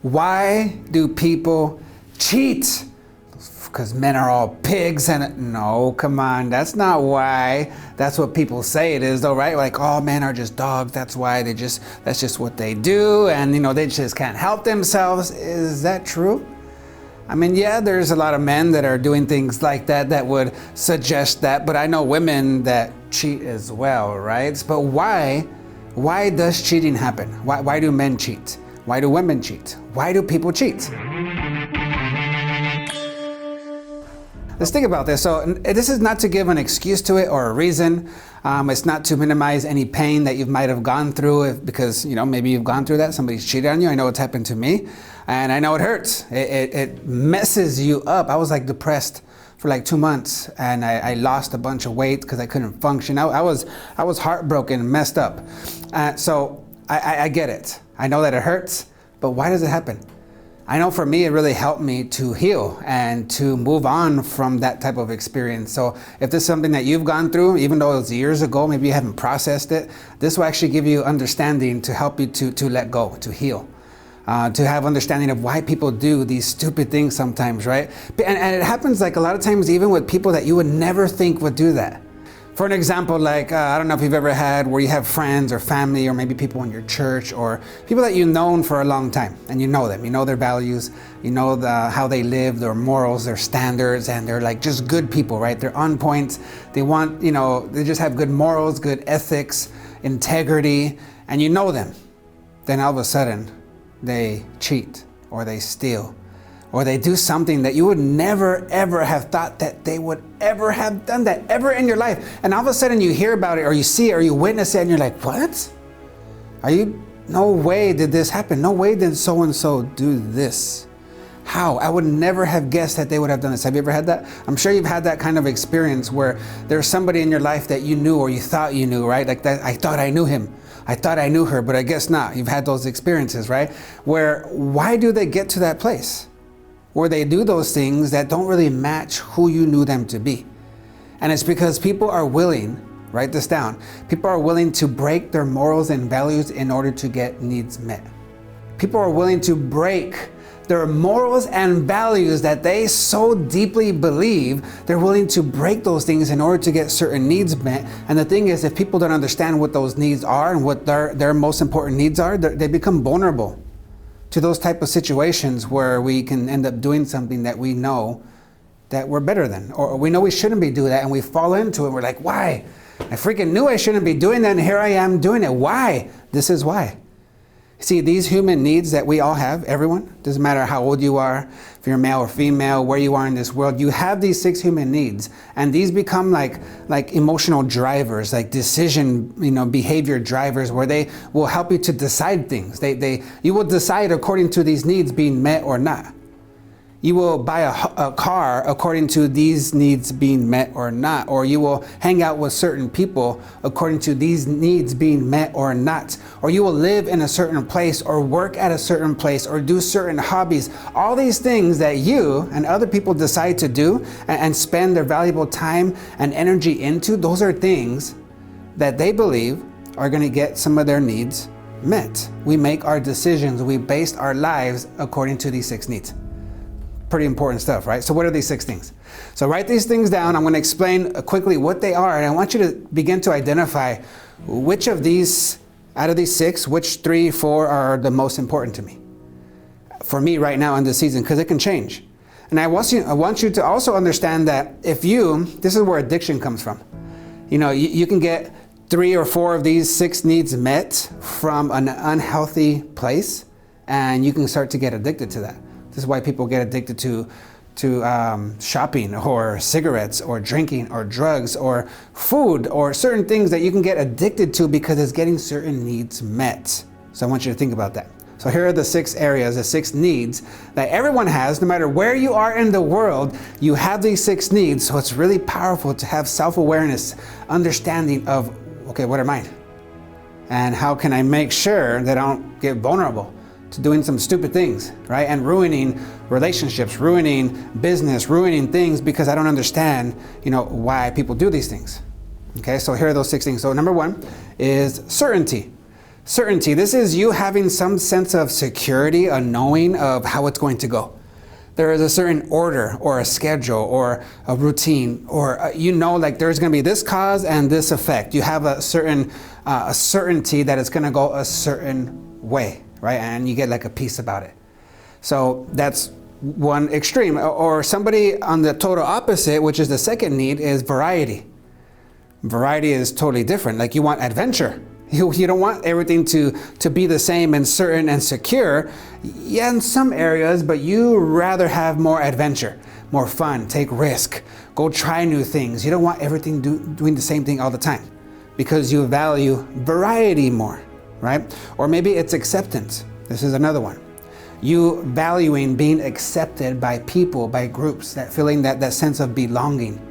Why do people cheat? Because men are all pigs and no, come on, that's not why. That's what people say it is though, right? Like, oh, men are just dogs, that's why that's just what they do, and they just can't help themselves. Is that true? I mean, yeah, there's a lot of men that are doing things like that would suggest that, but I know women that cheat as well, right? But why does cheating happen? Why do men cheat? Why do women cheat? Why do people cheat? Let's think about this. So this is not to give an excuse to it or a reason. It's not to minimize any pain that you might have gone through because maybe you've gone through that. Somebody's cheated on you. I know it's happened to me, and I know it hurts. It messes you up. I was like depressed for like 2 months, and I lost a bunch of weight because I couldn't function. I was heartbroken, messed up. So I get it. I know that it hurts, but why does it happen? I know for me, it really helped me to heal and to move on from that type of experience. So if this is something that you've gone through, even though it was years ago, maybe you haven't processed it, this will actually give you understanding to help you to let go, to heal, to have understanding of why people do these stupid things sometimes, right? And it happens like a lot of times even with people that you would never think would do that. For an example, like, I don't know if you've ever had where you have friends or family or maybe people in your church or people that you've known for a long time, and you know them, you know their values, you know how they live, their morals, their standards, and they're like just good people, right? They're on point. They want, they just have good morals, good ethics, integrity, and you know them. Then all of a sudden they cheat or they steal or they do something that you would never ever have thought that they would ever have done that ever in your life. And all of a sudden you hear about it or you see it or you witness it and you're like, what? No way did this happen. No way did so-and-so do this. How? I would never have guessed that they would have done this. Have you ever had that? I'm sure you've had that kind of experience where there's somebody in your life that you knew or you thought you knew, right? Like that, I thought I knew him. I thought I knew her, but I guess not. You've had those experiences, right? Why do they get to that place? Where they do those things that don't really match who you knew them to be. And it's because people are willing, write this down, people are willing to break their morals and values in order to get needs met. People are willing to break their morals and values that they so deeply believe, they're willing to break those things in order to get certain needs met. And the thing is, if people don't understand what those needs are and what their most important needs are, they become vulnerable to those type of situations where we can end up doing something that we know that we're better than, or we know we shouldn't be doing that, and we fall into it. We're like, why? I freaking knew I shouldn't be doing that, and here I am doing it. Why? This is why. See, these human needs that we all have, everyone, doesn't matter how old you are, if you're male or female, where you are in this world, you have these 6 human needs, and these become like emotional drivers, like decision, behavior drivers, where they will help you to decide things. You will decide according to these needs being met or not. You will buy a car according to these needs being met or not, or you will hang out with certain people according to these needs being met or not, or you will live in a certain place or work at a certain place or do certain hobbies. All these things that you and other people decide to do and spend their valuable time and energy into, those are things that they believe are going to get some of their needs met. We make our decisions, we base our lives according to these 6 needs. Pretty important stuff, right? So what are these 6 things? So write these things down. I'm going to explain quickly what they are, and I want you to begin to identify which of these, out of these 6, which 3, 4 are the most important to me. For me right now in this season, because it can change. And I want you to also understand that this is where addiction comes from. You can get 3 or 4 of these 6 needs met from an unhealthy place, and you can start to get addicted to that. This is why people get addicted to shopping or cigarettes or drinking or drugs or food or certain things that you can get addicted to because it's getting certain needs met. So I want you to think about that. So here are the 6 areas, the 6 needs that everyone has, no matter where you are in the world, you have these 6 needs. So it's really powerful to have self-awareness, understanding of, okay, what are mine? And how can I make sure that I don't get vulnerable to doing some stupid things, right? And ruining relationships, ruining business, ruining things because I don't understand, why people do these things. Okay, so here are those 6 things. So number 1 is certainty. Certainty, this is you having some sense of security, a knowing of how it's going to go. There is a certain order or a schedule or a routine, or you know, like there's going to be this cause and this effect. You have a certain a certainty that it's going to go a certain way, right? And you get like a peace about it. So that's one extreme. Or somebody on the total opposite, which is the second need, is variety. Variety is totally different. Like you want adventure. You don't want everything to be the same and certain and secure. Yeah, in some areas, but you rather have more adventure, more fun, take risk, go try new things. You don't want everything doing the same thing all the time because you value variety more, right? Or maybe it's acceptance. This is another one. You valuing being accepted by people, by groups, that feeling, that sense of belonging,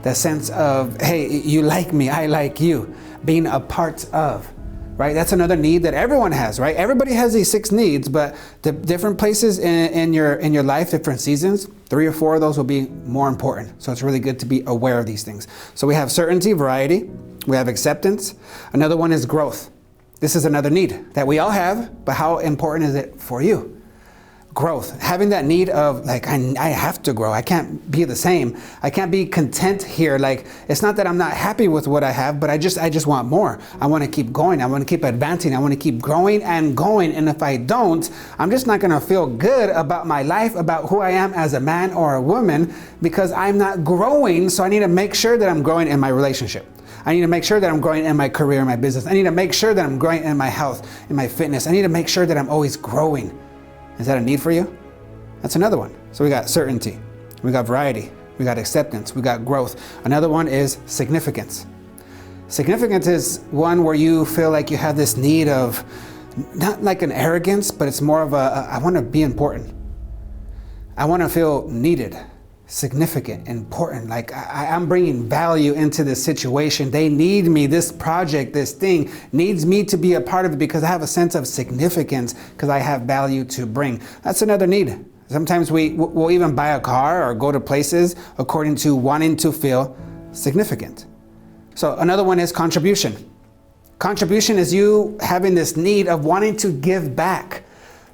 that sense of, hey, you like me, I like you. Being a part of, right? That's another need that everyone has, right? Everybody has these 6 needs, but the different places in your life, different seasons, 3 or 4 of those will be more important. So it's really good to be aware of these things. So we have certainty, variety, we have acceptance. Another one is growth. This is another need that we all have, but how important is it for you? Growth, having that need of like, I have to grow. I can't be the same. I can't be content here. Like, it's not that I'm not happy with what I have, but I just want more. I want to keep going. I want to keep advancing. I want to keep growing and going. And if I don't, I'm just not going to feel good about my life, about who I am as a man or a woman, because I'm not growing. So I need to make sure that I'm growing in my relationship. I need to make sure that I'm growing in my career, in my business. I need to make sure that I'm growing in my health, in my fitness. I need to make sure that I'm always growing. Is that a need for you? That's another one. So we got certainty, we got variety, we got acceptance, we got growth. Another one is significance. Significance is one where you feel like you have this need of, not like an arrogance, but it's more of I want to be important. I want to feel needed, significant, important. Like I'm bringing value into this situation. They need me. This project, this thing needs me to be a part of it because I have a sense of significance, because I have value to bring. That's another need. Sometimes we'll even buy a car or go to places according to wanting to feel significant. So another one is contribution. Contribution is you having this need of wanting to give back.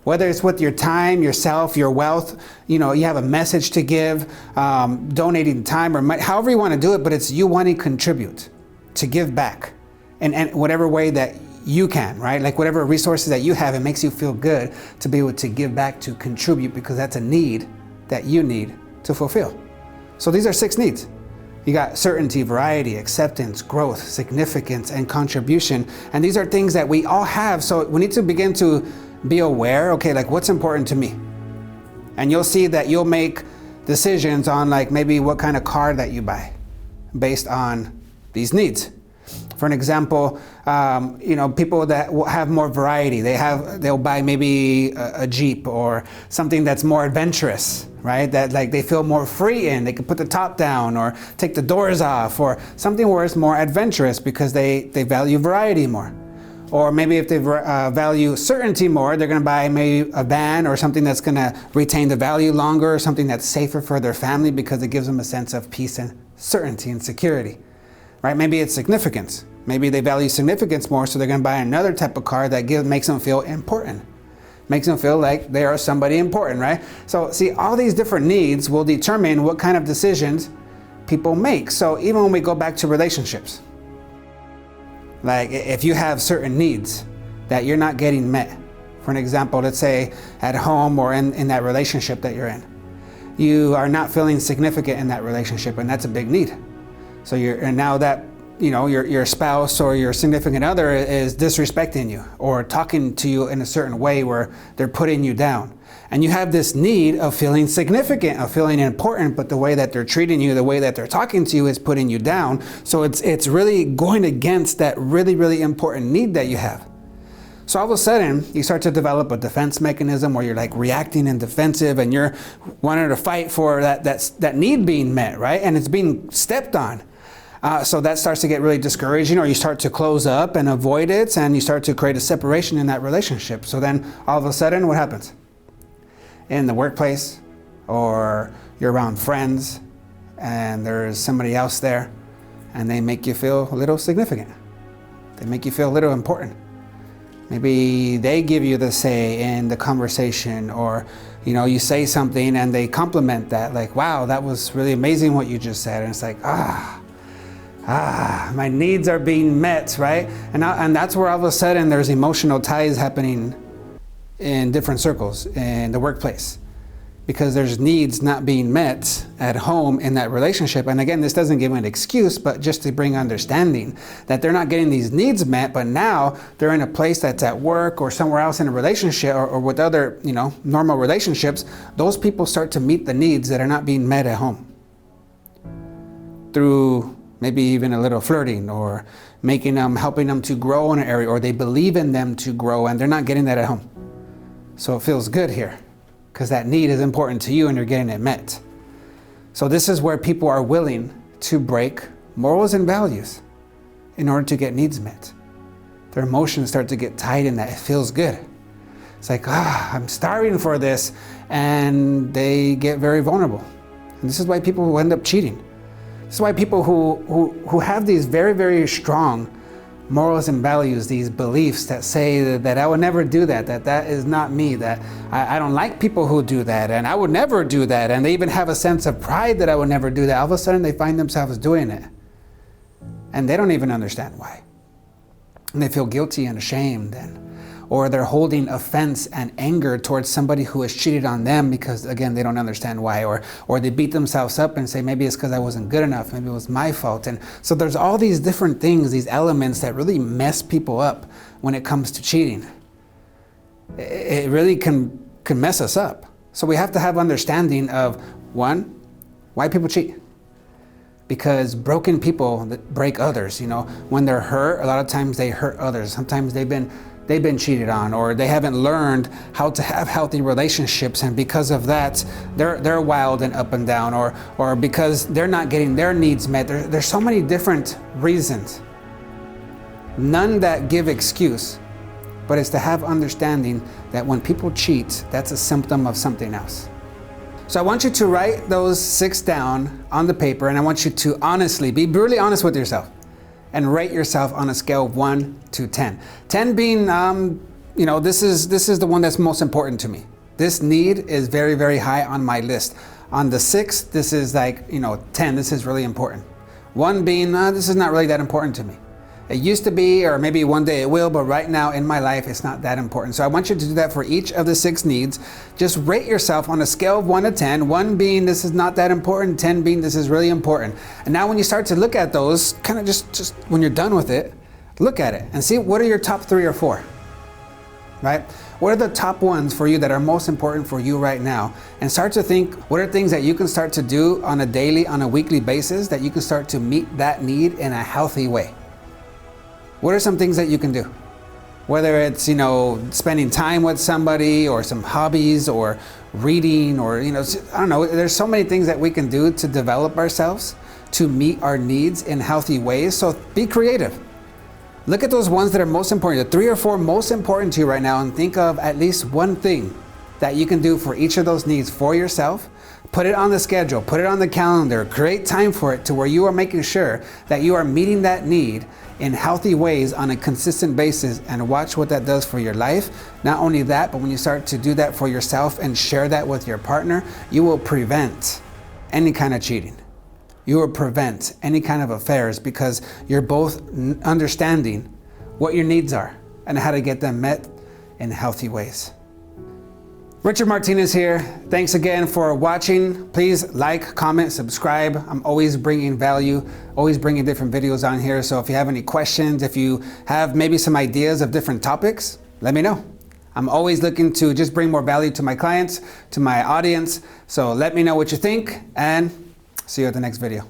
Whether it's with your time, yourself, your wealth, you have a message to give, donating time or money, however you want to do it, but it's you wanting to contribute, to give back in whatever way that you can, right? Like whatever resources that you have, it makes you feel good to be able to give back, to contribute, because that's a need that you need to fulfill. So these are 6 needs. You got certainty, variety, acceptance, growth, significance, and contribution. And these are things that we all have. So we need to begin to be aware, okay, like what's important to me? And you'll see that you'll make decisions on like maybe what kind of car that you buy based on these needs. For an example, people that have more variety, they'll buy maybe a Jeep or something that's more adventurous, right? That like they feel more free in. They can put the top down or take the doors off, or something where it's more adventurous because they value variety more. Or maybe if they value certainty more, they're going to buy maybe a van or something that's going to retain the value longer, or something that's safer for their family because it gives them a sense of peace and certainty and security, right? Maybe it's significance. Maybe they value significance more, so they're going to buy another type of car that makes them feel important, makes them feel like they are somebody important, right? So see, all these different needs will determine what kind of decisions people make. So even when we go back to relationships, like if you have certain needs that you're not getting met, for an example, let's say at home or in that relationship that you're in, you are not feeling significant in that relationship, and that's a big need. So and now that your spouse or your significant other is disrespecting you or talking to you in a certain way where they're putting you down. And you have this need of feeling significant, of feeling important, but the way that they're treating you, the way that they're talking to you is putting you down. So it's really going against that really, really important need that you have. So all of a sudden, you start to develop a defense mechanism where you're like reacting and defensive, and you're wanting to fight for that need being met, right? And it's being stepped on. So that starts to get really discouraging, or you start to close up and avoid it, and you start to create a separation in that relationship. So then all of a sudden, what happens? In the workplace, or you're around friends, and there's somebody else there, and they make you feel a little significant. They make you feel a little important. Maybe they give you the say in the conversation, or you say something and they compliment that, like, wow, that was really amazing what you just said. And it's like, my needs are being met, right? And that's where all of a sudden there's emotional ties happening in different circles in the workplace, because there's needs not being met at home in that relationship. And again, this doesn't give an excuse, but just to bring understanding that they're not getting these needs met, but now they're in a place that's at work or somewhere else in a relationship, or with other, normal relationships. Those people start to meet the needs that are not being met at home through maybe even a little flirting, or helping them to grow in an area, or they believe in them to grow, and they're not getting that at home. So it feels good here, because that need is important to you and you're getting it met. So this is where people are willing to break morals and values in order to get needs met. Their emotions start to get tied in that. It feels good. It's like, I'm starving for this, and they get very vulnerable. And this is why people will end up cheating. This is why people who have these very, very strong morals and values, these beliefs that say that I would never do that is not me, that I don't like people who do that, and I would never do that, and they even have a sense of pride that I would never do that. All of a sudden they find themselves doing it, and they don't even understand why. And they feel guilty and ashamed, or they're holding offense and anger towards somebody who has cheated on them, because again, they don't understand why, or they beat themselves up and say, maybe it's because I wasn't good enough, maybe it was my fault. And so there's all these different things, these elements that really mess people up when it comes to cheating. It really can mess us up. So we have to have understanding of, one, why people cheat. Because broken people that break others, when they're hurt, a lot of times they hurt others. Sometimes they've been cheated on, or they haven't learned how to have healthy relationships, and because of that they're wild and up and down, or because they're not getting their needs met. There's so many different reasons, none that give excuse, but it's to have understanding that when people cheat, that's a symptom of something else. So I want you to write those 6 down on the paper, and I want you to honestly be brutally honest with yourself and rate yourself on a scale of 1 to 10. 10 being, this is the one that's most important to me. This need is very, very high on my list. On the 6, this is like, 10, this is really important. 1 being, this is not really that important to me. It used to be, or maybe one day it will, but right now in my life, it's not that important. So I want you to do that for each of the 6 needs. Just rate yourself on a scale of 1 to 10, 1 being this is not that important, 10 being this is really important. And now when you start to look at those, kind of just when you're done with it, look at it and see what are your top 3 or 4, right? What are the top ones for you that are most important for you right now? And start to think, what are things that you can start to do on a daily, on a weekly basis that you can start to meet that need in a healthy way? What are some things that you can do? Whether it's, spending time with somebody, or some hobbies, or reading, or, I don't know. There's so many things that we can do to develop ourselves, to meet our needs in healthy ways. So be creative. Look at those ones that are most important, the 3 or 4 most important to you right now, and think of at least one thing that you can do for each of those needs for yourself. Put it on the schedule, put it on the calendar, create time for it to where you are making sure that you are meeting that need in healthy ways on a consistent basis, and watch what that does for your life. Not only that, but when you start to do that for yourself and share that with your partner, you will prevent any kind of cheating. You will prevent any kind of affairs, because you're both understanding what your needs are and how to get them met in healthy ways. Richard Martinez here. Thanks again for watching. Please like, comment, subscribe. I'm always bringing value, always bringing different videos on here. So if you have any questions, if you have maybe some ideas of different topics, let me know. I'm always looking to just bring more value to my clients, to my audience. So let me know what you think, and see you at the next video.